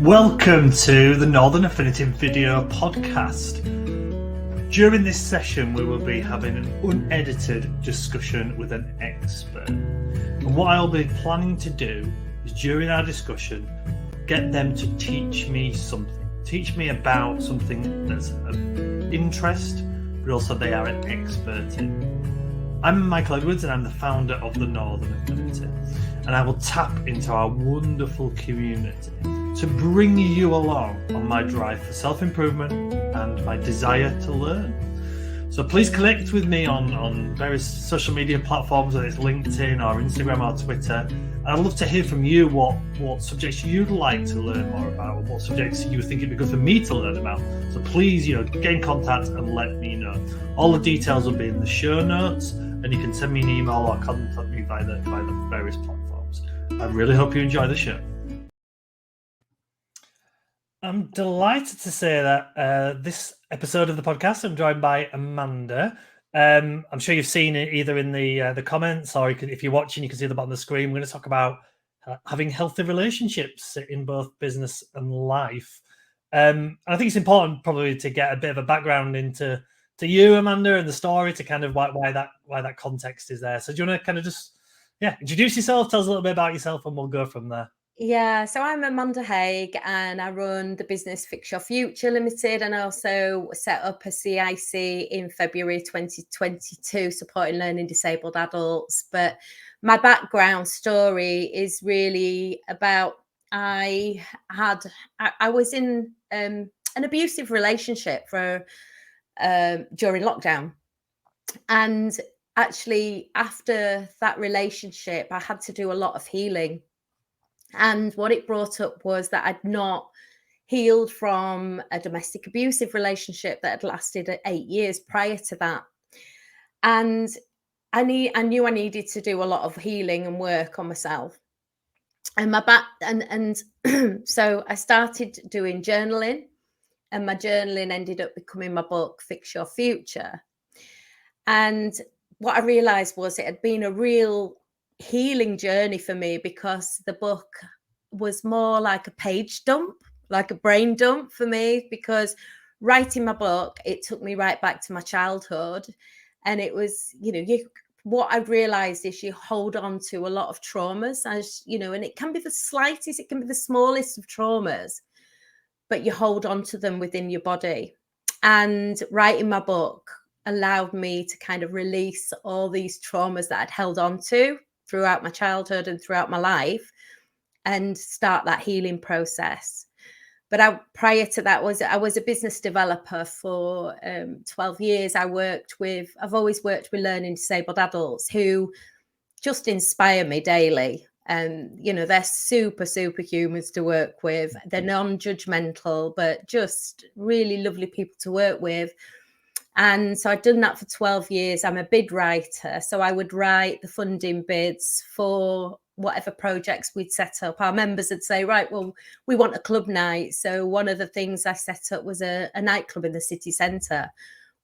Welcome to the Northern Affinity video podcast. During this session, we will be having an unedited discussion with an expert. And what I'll be planning to do is, during our discussion, get them to teach me something. Teach me about something that's of interest, but also they are an expert in. I'm Michael Edwards and I'm the founder of the Northern Affinity. And I will tap into our wonderful community to bring you along on my drive for self-improvement and my desire to learn. So please connect with me on various social media platforms, whether it's LinkedIn or Instagram or Twitter. And I'd love to hear from you what subjects you'd like to learn more about, or what subjects you think it'd be good for me to learn about. So please, get in contact and let me know. All the details will be in the show notes, and you can send me an email or contact me via the various platforms. I really hope you enjoy the show. I'm delighted to say that this episode of the podcast, I'm joined by Amanda. I'm sure you've seen it either in the comments, or if you're watching, you can see the bottom of the screen. We're going to talk about having healthy relationships in both business and life. And I think it's important probably to get a bit of a background into you, Amanda, and the story, to kind of why that context is there. So do you want to kind of just introduce yourself, tell us a little bit about yourself, and we'll go from there. Yeah, so I'm Amanda Haigh and I run the business Fix Your Future Limited, and I also set up a CIC in February 2022 supporting learning disabled adults. But my background story is really about I was in an abusive relationship for during lockdown, and actually after that relationship I had to do a lot of healing. And what it brought up was that I'd not healed from a domestic abusive relationship that had lasted 8 years prior to that. And I knew I needed to do a lot of healing and work on myself. And so I started doing journaling, and my journaling ended up becoming my book, Fix Your Future. And what I realized was it had been a real healing journey for me, because the book was more like a page dump, like a brain dump for me, because writing my book, it took me right back to my childhood. And it was, what I realized is you hold on to a lot of traumas, and it can be the slightest, it can be the smallest of traumas, but you hold on to them within your body. And writing my book allowed me to kind of release all these traumas that I'd held on to throughout my childhood and throughout my life, and start that healing process. But prior to that, I was a business developer for 12 years. I've always worked with learning disabled adults who just inspire me daily. And, they're super, super humans to work with. They're non-judgmental, but just really lovely people to work with. And so I'd done that for 12 years. I'm a bid writer. So I would write the funding bids for whatever projects we'd set up. Our members would say, right, well, we want a club night. So one of the things I set up was a nightclub in the city centre,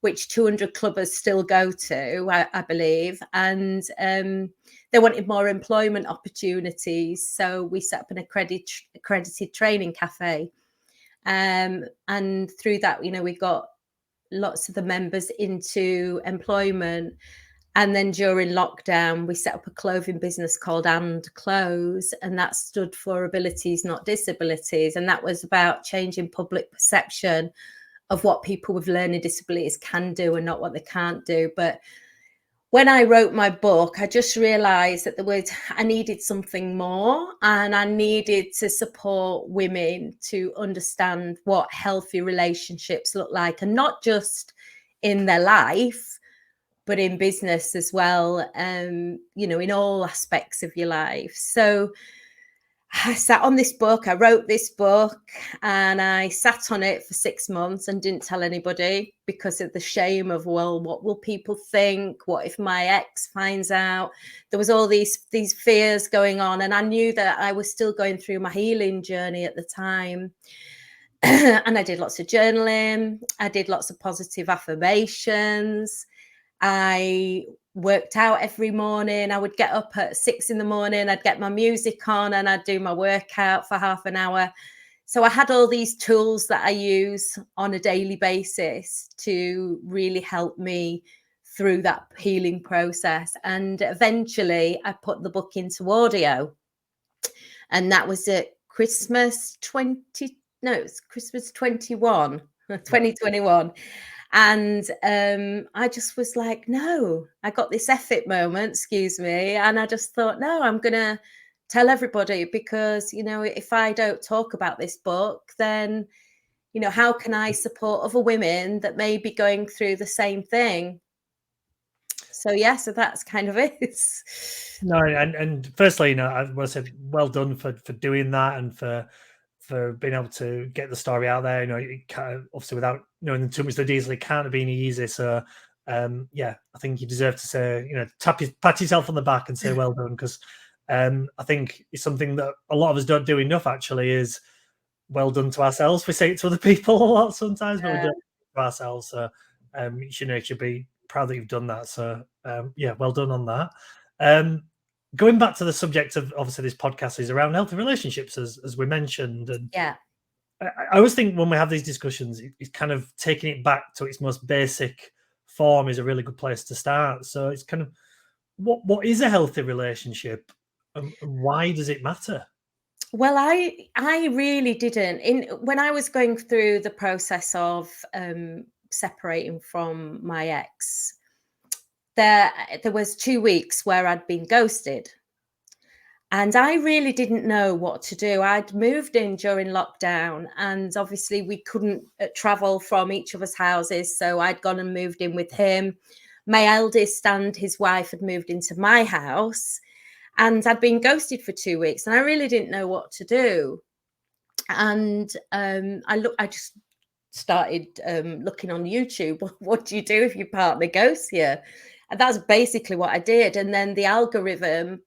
which 200 clubbers still go to, I believe. And they wanted more employment opportunities. So we set up an accredited training cafe. And through that, we got lots of the members into employment. And then during lockdown, we set up a clothing business called And Clothes, and that stood for Abilities Not Disabilities. And that was about changing public perception of what people with learning disabilities can do and not what they can't do. But when I wrote my book, I just realized that I needed something more, and I needed to support women to understand what healthy relationships look like, and not just in their life, but in business as well, in all aspects of your life. So I sat on this book, I wrote this book, and I sat on it for 6 months and didn't tell anybody, because of the shame of, well, what will people think? What if my ex finds out? There was all these fears going on, and I knew that I was still going through my healing journey at the time. And I did lots of journaling, I did lots of positive affirmations, I worked out every morning. I would get up at 6 a.m, I'd get my music on and I'd do my workout for half an hour. So I had all these tools that I use on a daily basis to really help me through that healing process. And eventually I put the book into audio. And that was at Christmas 20, no, it's Christmas 21, Yeah. 2021. And I just was like, no, I got this effort moment, excuse me. And I just thought, no, I'm going to tell everybody, because, you know, if I don't talk about this book, then, you know, how can I support other women that may be going through the same thing? So, yeah, so that's kind of it. No, and firstly, I want to say well done for doing that, and for being able to get the story out there. It obviously, without knowing too much the details, it can't have been easy. So, yeah, I think you deserve to say, pat yourself on the back and say well done, because I think it's something that a lot of us don't do enough. Actually, is well done to ourselves. We say it to other people a lot sometimes, but we don't do it to ourselves. So, you should be proud that you've done that. So, yeah, well done on that. Going back to the subject of, obviously, this podcast is around healthy relationships, as we mentioned, and Yeah. I always think when we have these discussions, it's kind of taking it back to its most basic form is a really good place to start. So it's kind of what is a healthy relationship, and why does it matter? Well, I really didn't. When I was going through the process of separating from my ex, there was 2 weeks where I'd been ghosted. And I really didn't know what to do. I'd moved in during lockdown, and obviously we couldn't travel from each other's houses. So I'd gone and moved in with him. My eldest and his wife had moved into my house, and I'd been ghosted for 2 weeks, and I really didn't know what to do. And I just started looking on YouTube. What do you do if your partner ghosts you? And that's basically what I did. And then the algorithm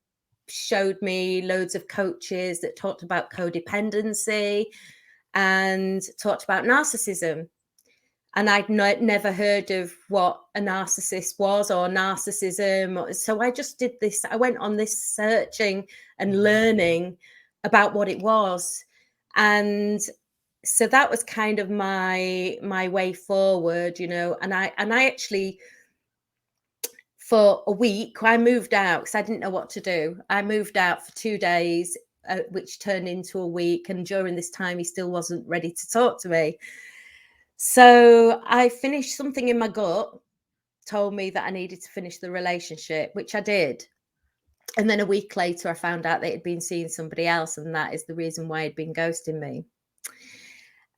showed me loads of coaches that talked about codependency and talked about narcissism. And I'd never heard of what a narcissist was or narcissism. So I just did this. I went on this searching and learning about what it was. And so that was kind of my way forward, and I actually, for a week, I moved out because I didn't know what to do. I moved out for 2 days, which turned into a week. And during this time, he still wasn't ready to talk to me. So I finished, something in my gut told me that I needed to finish the relationship, which I did. And then a week later, I found out that he'd been seeing somebody else. And that is the reason why he'd been ghosting me.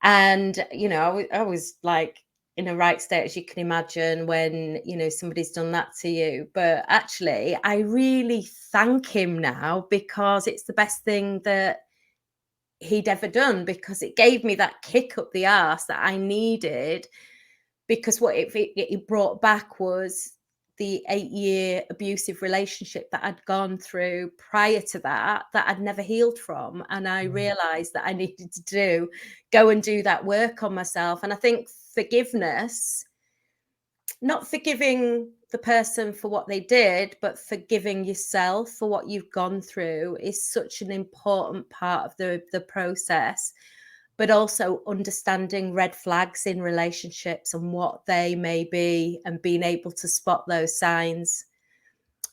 And, I was like in a right state, as you can imagine, when, somebody's done that to you. But actually, I really thank him now, because it's the best thing that he'd ever done, because it gave me that kick up the arse that I needed. Because what it brought back was the 8-year abusive relationship that I'd gone through prior to that I'd never healed from. And I realized that I needed to go and do that work on myself. And I think forgiveness, not forgiving the person for what they did, but forgiving yourself for what you've gone through, is such an important part of the process. But also understanding red flags in relationships and what they may be, and being able to spot those signs.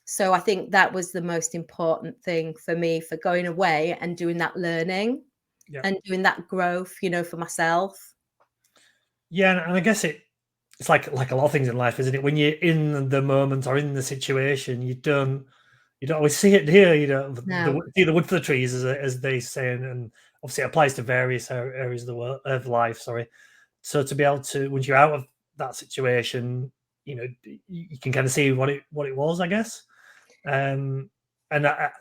So I think that was the most important thing for me, for going away and doing that learning and doing that growth, for myself. Yeah, and I guess it's like a lot of things in life, isn't it? When you're in the moment or in the situation, you don't always see it here. No. See the wood for the trees, as they say, and obviously it applies to various areas of the world of life. Sorry. So to be able to, once you're out of that situation, you can kind of see what it was, I guess. And that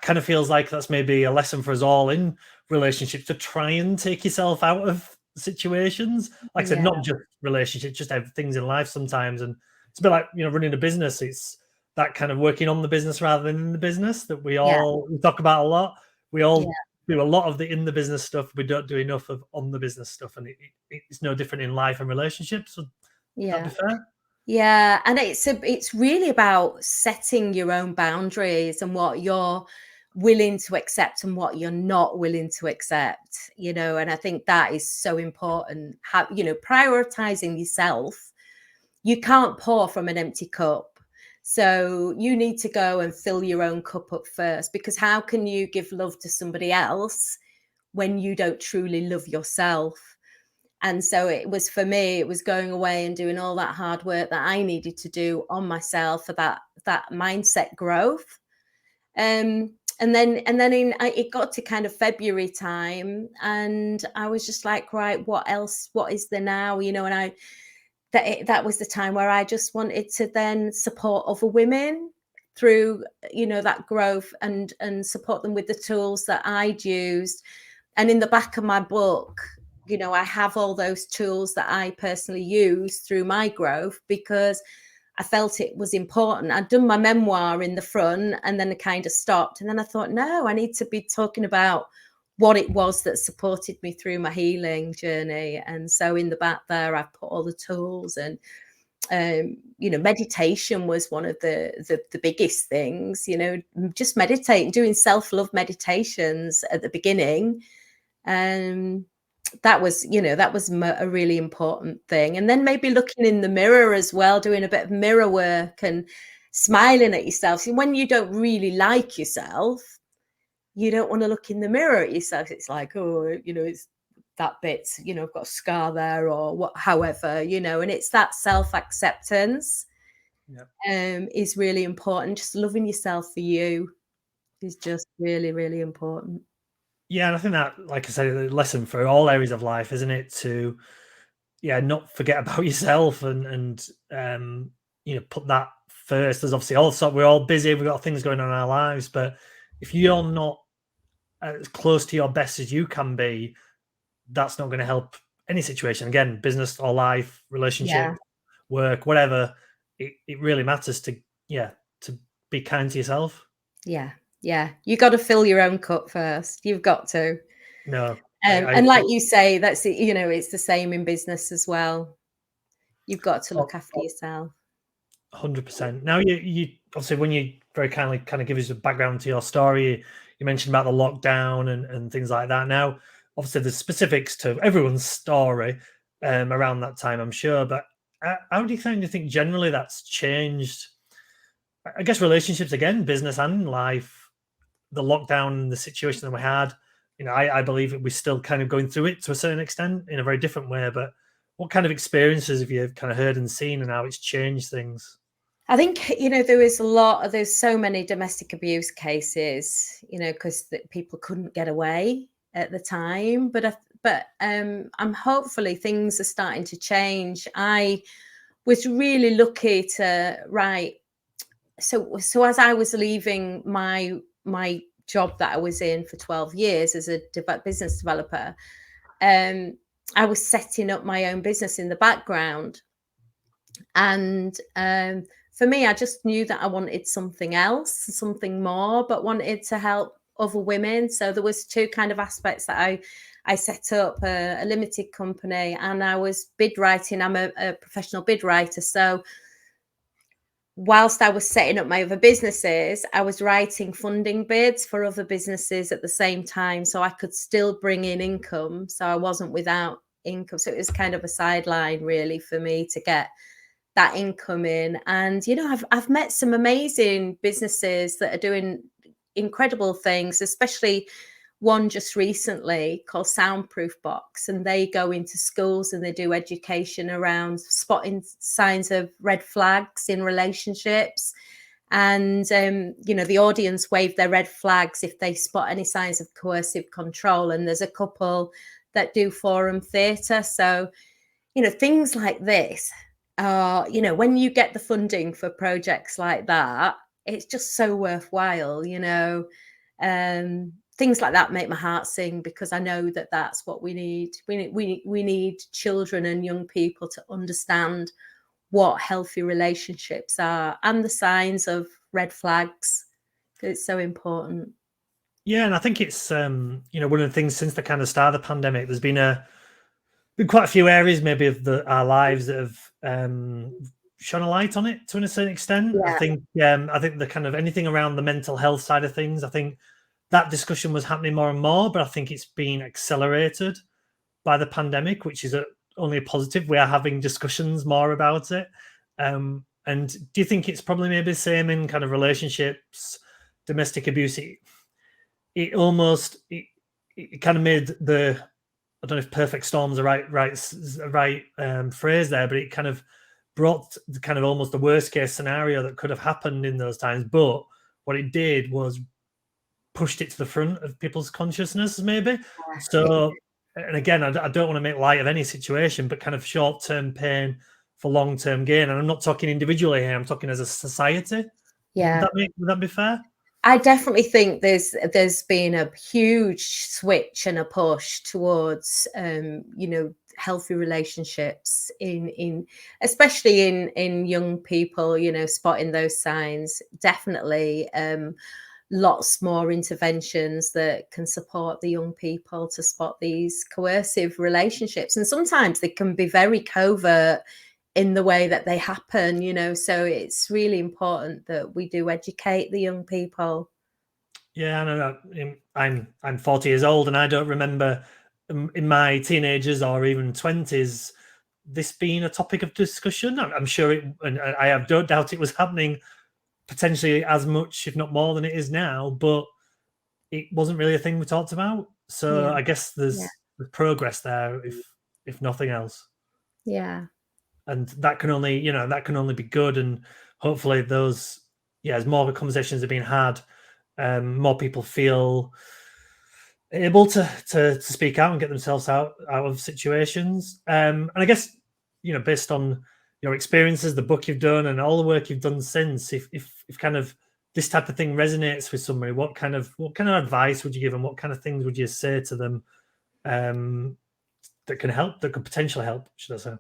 kind of feels like that's maybe a lesson for us all in relationships, to try and take yourself out of situations. Like I said, Yeah. not just relationships, just things in life sometimes. And it's a bit like, running a business. It's that kind of working on the business rather than in the business that we Yeah. talk about a lot. We all Yeah. do a lot of the in the business stuff. We don't do enough of on the business stuff. And it's no different in life and relationships. Would that be Yeah. fair? Yeah. And it's really about setting your own boundaries and what your willing to accept and what you're not willing to accept, you know. And I think that is so important. How, you know, prioritizing yourself. You can't pour from an empty cup. So you need to go and fill your own cup up first, because how can you give love to somebody else when you don't truly love yourself? And so it was, for me, it was going away and doing all that hard work that I needed to do on myself for that mindset growth. And then it got to kind of February time, and I was just like, right, what else? What is there now? You know, and that was the time where I just wanted to then support other women through, you know, that growth, and support them with the tools that I'd used. And in the back of my book, you know, I have all those tools that I personally use through my growth, because I felt it was important. I'd done my memoir in the front, and then I kind of stopped. And then I thought, no, I need to be talking about what it was that supported me through my healing journey. And so in the back there, I've put all the tools. And you know, meditation was one of the biggest things, you know, just meditating, doing self-love meditations at the beginning. That was, you know, that was a really important thing. And then maybe looking in the mirror as well, doing a bit of mirror work and smiling at yourself. So when you don't really like yourself, you don't want to look in the mirror at yourself. It's like, oh, you know, it's that bit, you know, I've got a scar there, or what, however, you know. And it's that self-acceptance is really important. Just loving yourself for you is just really, really important. Yeah, and I think that, like I said, a lesson for all areas of life, isn't it? To not forget about yourself, and you know, put that first. There's obviously also, we're all busy, we've got things going on in our lives, but if you're not as close to your best as you can be, that's not going to help any situation. Again, business or life, relationship, work, whatever. It really matters to be kind to yourself. Yeah, you got to fill your own cup first. You've got to. No, And like you say, that's it, you know, it's the same in business as well. You've got to look after yourself. 100%. Now, you obviously, when you very kindly kind of give us a background to your story, you mentioned about the lockdown and things like that. Now, obviously, there's specifics to everyone's story around that time, I'm sure. But how do you think generally that's changed? I guess relationships, again, business and life, the lockdown, the situation that we had. You know, I believe we're still kind of going through it to a certain extent in a very different way. But what kind of experiences have you kind of heard and seen, and how it's changed things? I think, you know, there's so many domestic abuse cases, you know, because people couldn't get away at the time. But I'm hopefully things are starting to change. I was really lucky to So as I was leaving my job that I was in for 12 years as a business developer, I was setting up my own business in the background. And for me, I just knew that I wanted something else, something more, but wanted to help other women. So there was two kind of aspects that I set up a limited company, and I was bid writing. I'm a professional bid writer. So whilst I was setting up my other businesses, I was writing funding bids for other businesses at the same time, so I could still bring in income. So I wasn't without income. So it was kind of a sideline really for me to get that income in. And, you know, I've met some amazing businesses that are doing incredible things, especially one just recently called Soundproof Box, and they go into schools and they do education around spotting signs of red flags in relationships. And you know, the audience wave their red flags if they spot any signs of coercive control. And there's a couple that do forum theatre. So, you know, things like this are, you know, when you get the funding for projects like that, it's just so worthwhile, you know. Things like that make my heart sing, because I know that that's what we need. We need children and young people to understand what healthy relationships are and the signs of red flags. It's so important. Yeah, and I think it's you know, one of the things since the kind of start of the pandemic, there's been quite a few areas maybe of our lives that have shone a light on it to a certain extent. Yeah. I think the kind of anything around the mental health side of things, I think that discussion was happening more and more, but I think it's been accelerated by the pandemic, which is only a positive. We are having discussions more about it. And do you think it's probably maybe the same in kind of relationships, domestic abuse? It almost it kind of made the, I don't know if perfect storm's the right phrase there, but it kind of brought the kind of almost the worst case scenario that could have happened in those times. But what it did was pushed it to the front of people's consciousness, maybe. So, and again, I don't want to make light of any situation, but kind of short-term pain for long-term gain. And I'm not talking individually here; I'm talking as a society. Yeah. Would that be fair? I definitely think there's been a huge switch and a push towards healthy relationships in especially in young people, spotting those signs. Definitely lots more interventions that can support the young people to spot these coercive relationships, and sometimes they can be very covert in the way that they happen, so it's really important that we do educate the young people. Yeah, no. I'm 40 years old, and I don't remember in my teenagers or even 20s this being a topic of discussion. I'm sure it, and don't doubt it was happening potentially as much, if not more, than it is now. But it wasn't really a thing we talked about. So Yeah. I guess there's progress there, if nothing else. Yeah. And that can only be good, and hopefully those, as more conversations are being had, more people feel able to speak out and get themselves out of situations. And I guess, based on your experiences, the book you've done, and all the work you've done since, if kind of this type of thing resonates with somebody, what kind of advice would you give them? What kind of things would you say to them that can help, that could potentially help, should I say?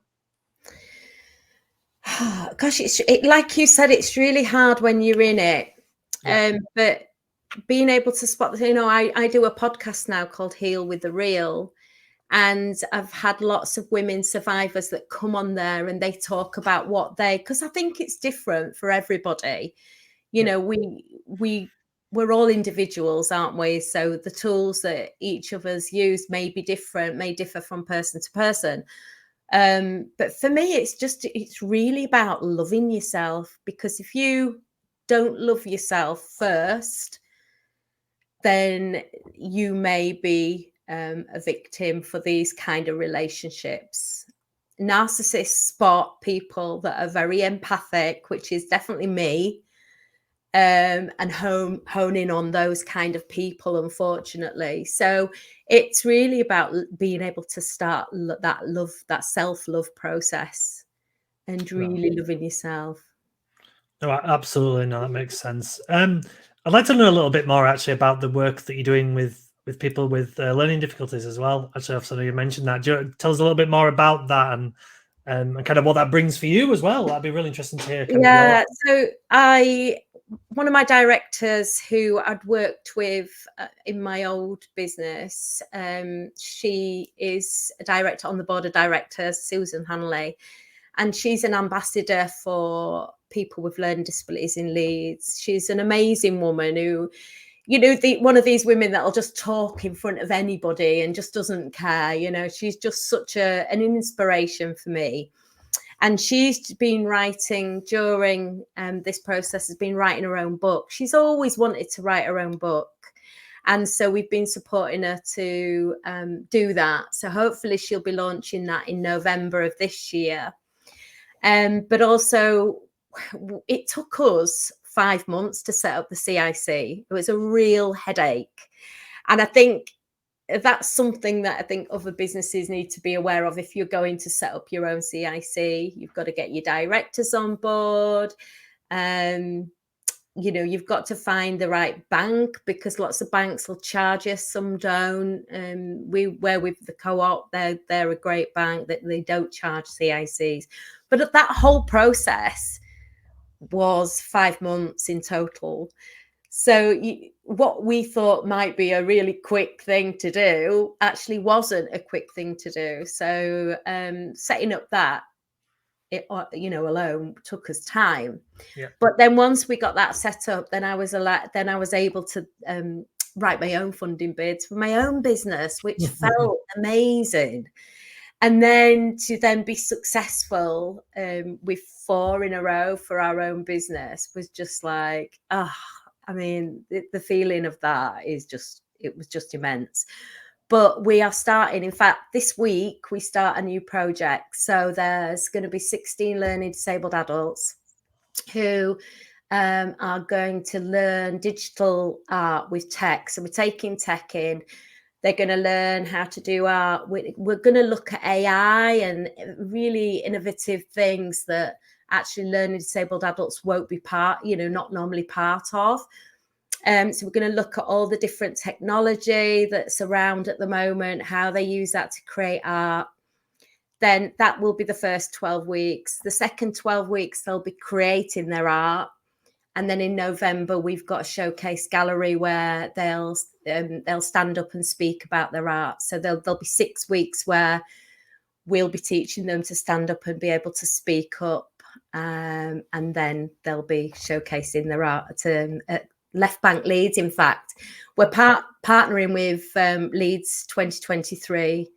Gosh, like you said, it's really hard when you're in it. But being able to spot, I do a podcast now called Heal with the Real, and I've had lots of women survivors that come on there and they talk about because I think it's different for everybody. We're all individuals, aren't we? So the tools that each of us use may be different, may differ from person to person. But for me, it's really about loving yourself, because if you don't love yourself first, then you may be a victim for these kind of relationships. Narcissists spot people that are very empathic, which is definitely me, and hone in on those kind of people, unfortunately. So it's really about being able to start that self-love process and really loving yourself. No, absolutely. No, that makes sense. I'd like to know a little bit more actually about the work that you're doing with people with learning difficulties as well. Actually, obviously, you mentioned that. Tell us a little bit more about that, and kind of what that brings for you as well. That'd be really interesting to hear. So one of my directors who I'd worked with in my old business, she is a director on the board of directors, Susan Hanley, and she's an ambassador for people with learning disabilities in Leeds. She's an amazing woman who, one of these women that'll just talk in front of anybody and just doesn't care. She's just such an inspiration for me. And she's been writing during this process, has been writing her own book. She's always wanted to write her own book. And so we've been supporting her to do that. So hopefully she'll be launching that in November of this year. But also, it took us 5 months to set up the CIC. It was a real headache. And I think that's something that I think other businesses need to be aware of. If you're going to set up your own CIC, you've got to get your directors on board. You've got to find the right bank, because lots of banks will charge you, some don't. We're with the Co-op, they're a great bank, that they don't charge CICs. But that whole process was 5 months in total. So what we thought might be a really quick thing to do actually wasn't a quick thing to do. So setting up that, alone took us time. Yeah. But then once we got that set up, then I was able to write my own funding bids for my own business, which felt amazing. And then to then be successful with 4 in a row for our own business was just like, I mean, the feeling of that is just, it was just immense. But we are starting, in fact, this week we start a new project. So there's going to be 16 learning disabled adults who are going to learn digital art with tech. So we're taking tech in. They're going to learn how to do art. We're going to look at AI and really innovative things that actually learning disabled adults won't be not normally part of. So we're going to look at all the different technology that's around at the moment, how they use that to create art. Then that will be the first 12 weeks. The second 12 weeks, they'll be creating their art. And then in November, we've got a showcase gallery where they'll stand up and speak about their art. So there'll be 6 weeks where we'll be teaching them to stand up and be able to speak up. And then they'll be showcasing their art at Left Bank Leeds. In fact, we're partnering with Leeds 2023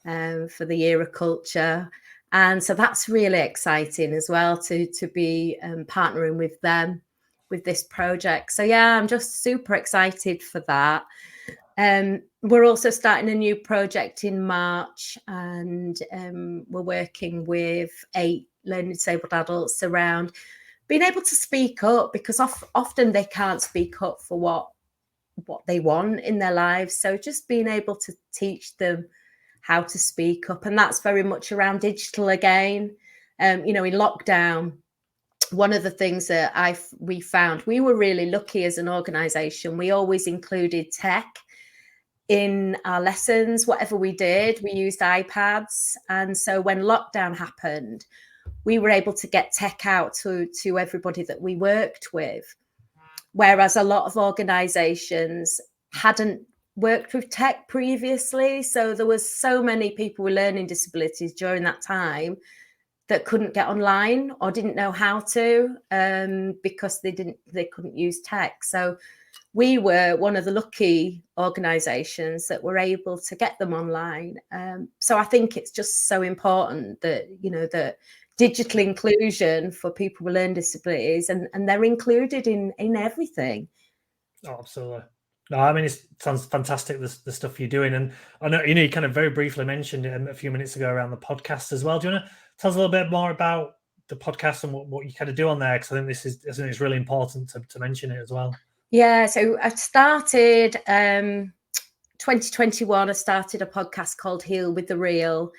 for the Year of Culture. And so that's really exciting as well to be partnering with them with this project. So yeah, I'm just super excited for that. We're also starting a new project in March, and we're working with 8 learning disabled adults around being able to speak up, because often they can't speak up for what they want in their lives. So just being able to teach them how to speak up, and that's very much around digital again. In lockdown, one of the things that we found, we were really lucky as an organisation. We always included tech in our lessons. Whatever we did, we used iPads. And so when lockdown happened, we were able to get tech out to everybody that we worked with. Whereas a lot of organisations hadn't worked with tech previously. So there was so many people with learning disabilities during that time that couldn't get online or didn't know how to because they couldn't use tech. So we were one of the lucky organisations that were able to get them online. So I think it's just so important that, that digital inclusion for people with learning disabilities, and they're included in everything. Oh, absolutely. No, I mean, it sounds fantastic, the stuff you're doing. And I know, you kind of very briefly mentioned it a few minutes ago around the podcast as well. Do you want to tell us a little bit more about the podcast and what you kind of do on there? Because I think it's really important to mention it as well. Yeah, so I started 2021. I started a podcast called Heal with the Real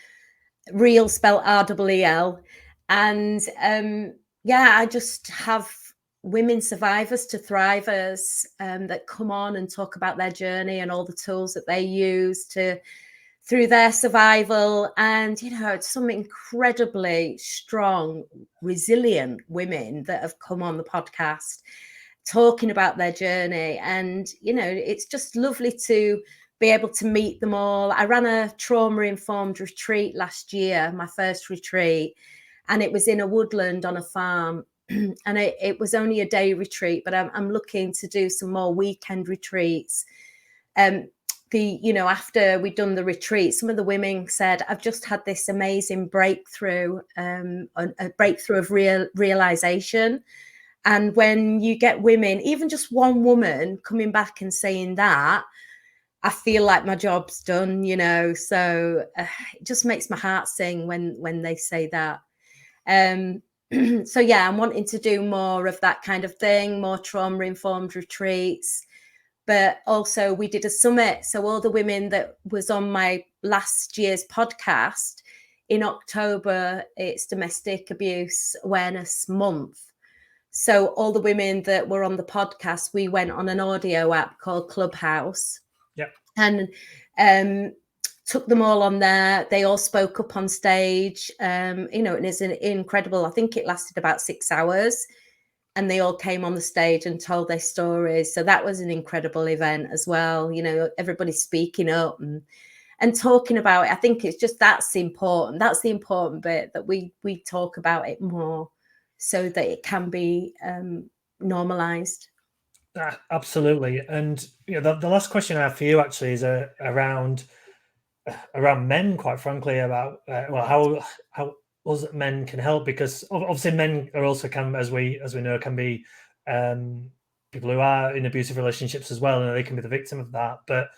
spelled REEL. And I just have women survivors to thrivers that come on and talk about their journey and all the tools that they use through their survival. And, it's some incredibly strong, resilient women that have come on the podcast talking about their journey. And, it's just lovely to be able to meet them all. I ran a trauma-informed retreat last year, my first retreat, and it was in a woodland on a farm. And it was only a day retreat, but I'm looking to do some more weekend retreats. After we'd done the retreat, some of the women said, I've just had this amazing breakthrough, a breakthrough of realization. And when you get women, even just one woman coming back and saying that, I feel like my job's done, so it just makes my heart sing when they say that. So yeah, I'm wanting to do more of that kind of thing, more trauma-informed retreats. But also we did a summit. So all the women that was on my last year's podcast, in October, it's Domestic Abuse Awareness Month. So all the women that were on the podcast, we went on an audio app called Clubhouse. Yeah. And took them all on there. They all spoke up on stage. And it's an incredible, I think it lasted about 6 hours. And they all came on the stage and told their stories. So that was an incredible event as well. Everybody speaking up and talking about it. I think it's just, that's important. That's the important bit, that we talk about it more so that it can be normalized. Absolutely. And the last question I have for you actually is around men, quite frankly, about how us men can help, because obviously men are also, as we know, can be people who are in abusive relationships as well, and they can be the victim of that. But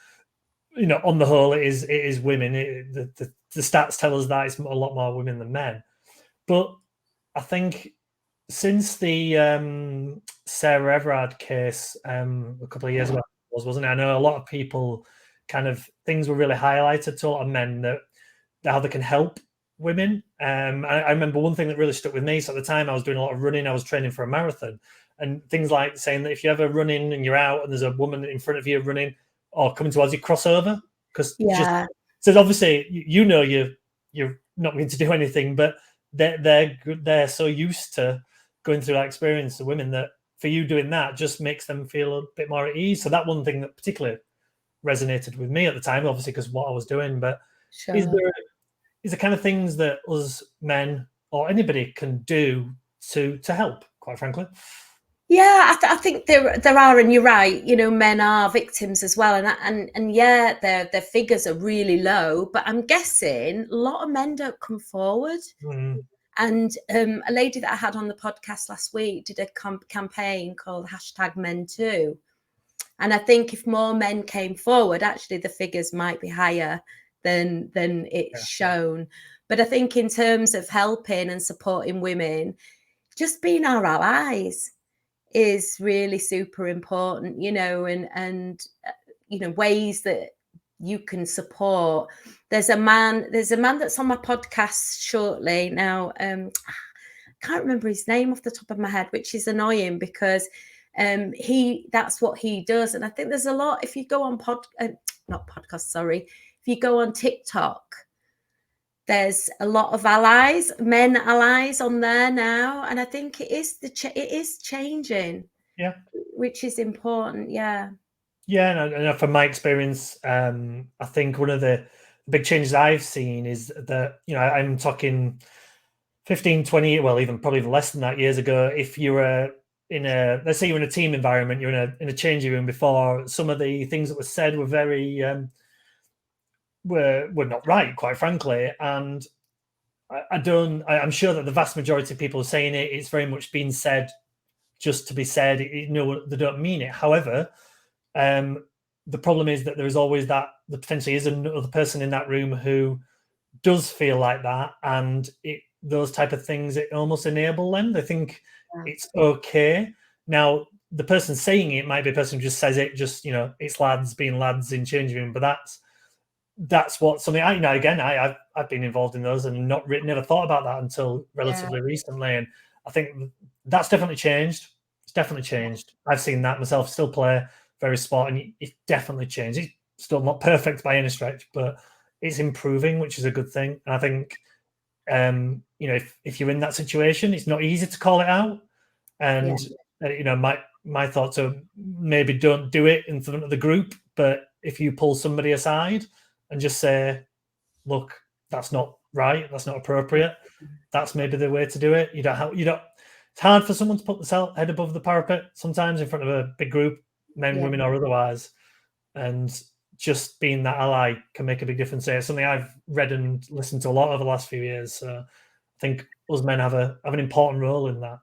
on the whole, it is women. The stats tell us that it's a lot more women than men. But I think since the Sarah Everard case a couple of years ago, wasn't it? I know a lot of people, kind of things were really highlighted to a lot of men that how they can help women. I remember one thing that really stuck with me. So at the time, I was doing a lot of running. I was training for a marathon, and things like saying that if you're ever running and you're out and there's a woman in front of you running or coming towards you, cross over, because just so obviously you're not going to do anything, but they're so used to going through that experience, the women, that for you doing that just makes them feel a bit more at ease. So that one thing that particularly resonated with me at the time, obviously because of what I was doing. But is there kind of things that us men or anybody can do to help, quite frankly? Yeah, I think there are, and you're right. Men are victims as well, and yeah, their figures are really low. But I'm guessing a lot of men don't come forward. And a lady that I had on the podcast last week did a campaign called #Men2. And I think if more men came forward, actually the figures might be higher than it's shown. But I think in terms of helping and supporting women, just being our allies is really super important, and ways that you can support. There's a man that's on my podcast shortly now. I can't remember his name off the top of my head, which is annoying because that's what he does. And I think there's a lot, if you go on if you go on TikTok, there's a lot of men allies on there now, and I think it is changing, which is important. And from my experience, I think one of the big changes I've seen is that I'm talking 15, 20, well, even probably less than that, years ago. If you were let's say you're in a team environment, you're in a changing room, before, some of the things that were said were very were not right, quite frankly. And I'm sure that the vast majority of people saying it's very much been said just to be said. They don't mean it. However, the problem is that there is always that there potentially is another person in that room who does feel like that, and those type of things, it almost enable them. They think it's okay. Now, the person saying it might be a person who just says it, it's lads being lads in changing room, but that's what something I've been involved in those and never thought about that until relatively recently. And I think that's definitely changed. It's definitely changed. I've seen that myself. Still play various sport, and it's definitely changed. It's still not perfect by any stretch, but it's improving, which is a good thing. And I think if you're in that situation, it's not easy to call it out. And my thoughts are, maybe don't do it in front of the group, but if you pull somebody aside and just say, look, that's not right, that's not appropriate, that's maybe the way to do it. It's hard for someone to put the head above the parapet sometimes in front of a big group, men, women, or otherwise. And just being that ally can make a big difference. It's something I've read and listened to a lot over the last few years. So I think us men have an important role in that.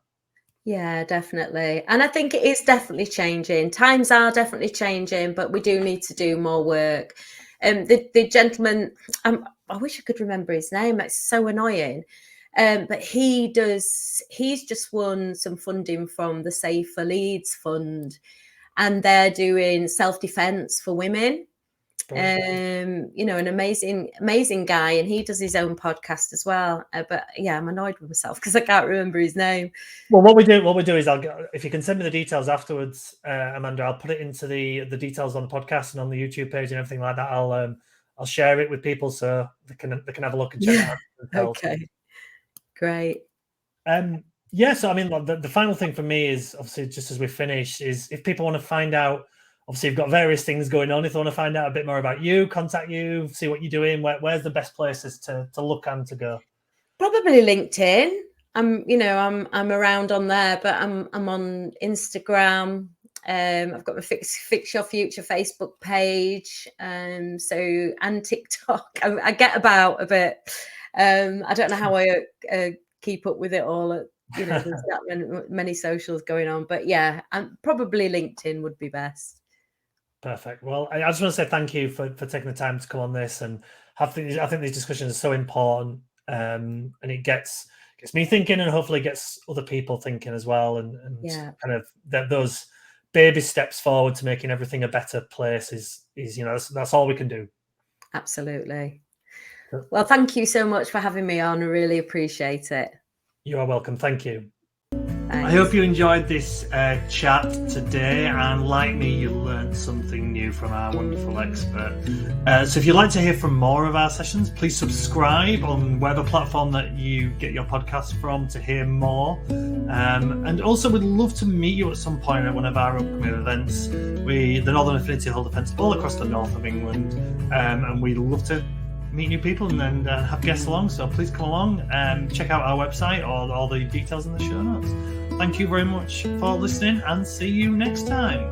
Yeah, definitely. And I think it is definitely changing. Times are definitely changing, but we do need to do more work. The gentleman, I wish I could remember his name. It's so annoying. But he's just won some funding from the Safer Leeds Fund, and they're doing self-defense for women. An amazing guy, and he does his own podcast as well. But yeah, I'm annoyed with myself because I can't remember his name. Well, what we do is, if you can send me the details afterwards, Amanda, I'll put it into the details on the podcast and on the YouTube page and everything like that. I'll share it with people so they can have a look and check it out. Okay, great. So I mean, the final thing for me is, obviously, just as we finish, is if people want to find out, obviously you've got various things going on. If they want to find out a bit more about you, contact you, see what you're doing, where's the best places to look and to go? Probably LinkedIn. I'm around on there, but I'm on Instagram. I've got my Fix Your Future Facebook page, and TikTok. I get about a bit. I don't know how I keep up with it all. There's that many socials going on, but yeah, and probably LinkedIn would be best. Perfect. Well, I just want to say thank you for taking the time to come on this, and I think these discussions are so important, and it gets me thinking, and hopefully gets other people thinking as well, and kind of those baby steps forward to making everything a better place is that's all we can do. Absolutely. Well, thank you so much for having me on. I really appreciate it. You are welcome. Thank you. Thanks. I hope you enjoyed this chat today, and like me, you learned something new from our wonderful expert. So if you'd like to hear from more of our sessions, please subscribe on whatever platform that you get your podcast from to hear more. And also, we'd love to meet you at some point at one of our upcoming events. The Northern Affinity hold events all across the north of England, and we'd love to meet new people and have guests along, so please come along and check out our website or all the details in the show notes. Thank you very much for listening, and see you next time.